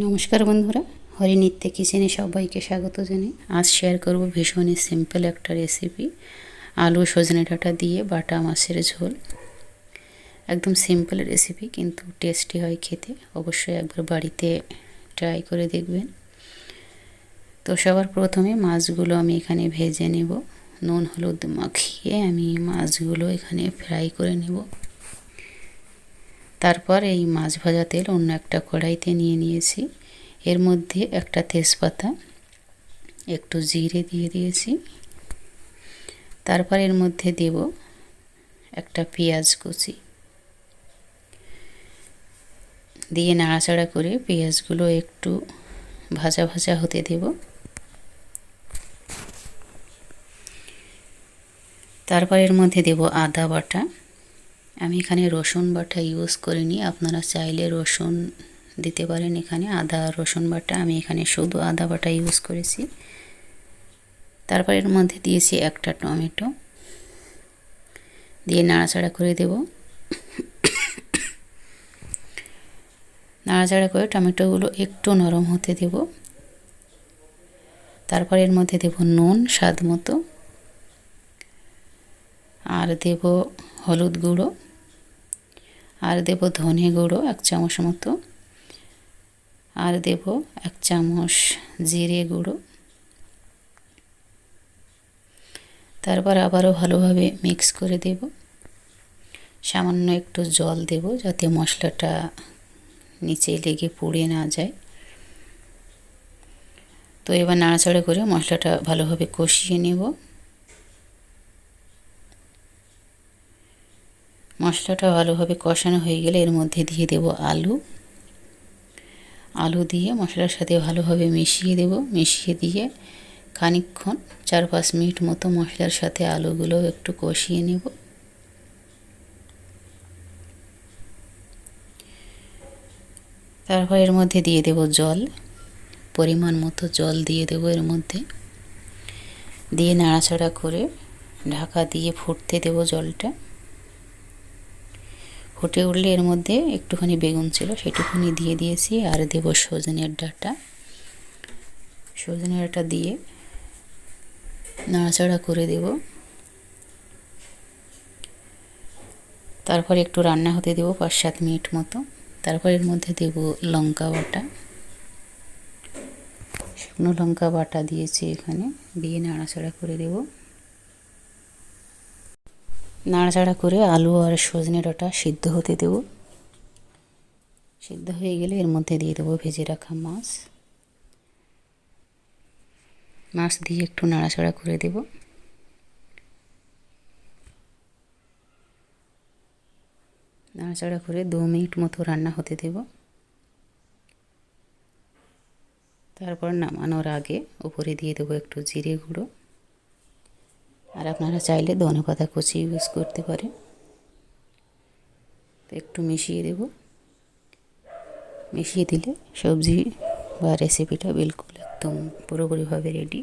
নমস্কার বন্ধুরা, হরিনিত্যে কিচেনে সবাইকে স্বাগত জানাই। আজ শেয়ার করব ভীষণই সিম্পল একটা রেসিপি, আলু সজনে ডাঁটা দিয়ে বাটা মাছের ঝোল। একদম সিম্পল রেসিপি, কিন্তু টেস্টি হয় খেতে। অবশ্যই একবার বাড়িতে ট্রাই করে দেখবেন। তো সবার প্রথমে মাছগুলো আমি এখানে ভেজে নেব। নুন হলুদ মাখিয়ে আমি মাছগুলো এখানে ফ্রাই করে নেব। তারপর এই মাছ ভাজা তেল অন্য একটা কড়াইতে নিয়ে নিয়েছি। এর মধ্যে একটা তেজপাতা, একটু জিরে দিয়ে দিয়েছি। তারপর এর মধ্যে দেব একটা পেঁয়াজ কুচি, দিয়ে নাড়াচাড়া করে পেঁয়াজগুলো একটু ভাজা ভাজা হতে দেব। তারপর এর মধ্যে দেব আদা বাটা। আমি এখানে রসুন বাটা ইউজ করিনি, আপনারা চাইলে রসুন দিতে পারেন। এখানে আদা রসুন বাটা, আমি এখানে শুধু আদা বাটা ইউজ করেছি। তারপর এর মধ্যে দিয়েছি একটা টমেটো, দিয়ে নাড়াচাড়া করে দেব। নাড়াচাড়া করে টমেটোগুলো একটু নরম হতে দেব। তারপর এর মধ্যে দেব নুন স্বাদ মতো, আর দেব হলুদ গুঁড়ো, আর দেব ধনে গুঁড়ো 1 চামচ মতো, আর দেব 1 চামচ জিরে গুঁড়ো। তারপর আবারও ভালোভাবে মিক্স করে দেব। সামান্য একটু জল দেব, যাতে মশলাটা নিচে লেগে পুড়ে না যায়। তো এবার নাড়াচাড়া করে মশলাটা ভালোভাবে কষিয়ে নেব। মশলাটা ভালোভাবে কষানো হয়ে গেলে এর মধ্যে দিয়ে দেব আলু দিয়ে মশলার সাথে ভালোভাবে মিশিয়ে দেব। মিশিয়ে দিয়ে খানিকক্ষণ 4-5 মিনিট মতো মশলার সাথে আলুগুলো একটু কষিয়ে নেব। তারপর এর মধ্যে দিয়ে দেব জল, পরিমাণ মতো জল দিয়ে দেব এর মধ্যে। দিয়ে নাড়াচাড়া করে ঢাকা দিয়ে ফুটতে দেব জলটা। ফুটে উঠলে এর মধ্যে একটুখানি বেগুন ছিল, সেটুকুনি দিয়ে দিয়েছি। আর দেব সজনের ডাঁটা। সজনের ডাঁটা দিয়ে নাড়াচাড়া করে দেব। তারপর একটু রান্না হতে দেব 5-7 মিনিট মতো। তারপর এর মধ্যে দেব লঙ্কা বাটা, শুকনো লঙ্কা বাটা দিয়েছি এখানে, দিয়ে নাড়াচাড়া করে দেব। নাড়াচাড়া করে আলু আর সজনে ডাঁটা সিদ্ধ হতে দেব। সিদ্ধ হয়ে গেলে এর মধ্যে দিয়ে দেবো ভেজে রাখা মাছ। মাছ দিয়ে একটু নাড়াচাড়া করে দেব। নাড়াচাড়া করে 2 মিনিট মতো রান্না হতে দেব। তারপর নামানোর আগে উপরে দিয়ে দেবো একটু জিরে গুঁড়ো, আর আপনারা চাইলে ধনেপাতা কুচি ইউজ করতে পারেন। তো একটু মিশিয়ে দেব। মিশিয়ে দিলে সবজি বা রেসিপিটা বিলকুল একদম পুরোপুরিভাবে রেডি।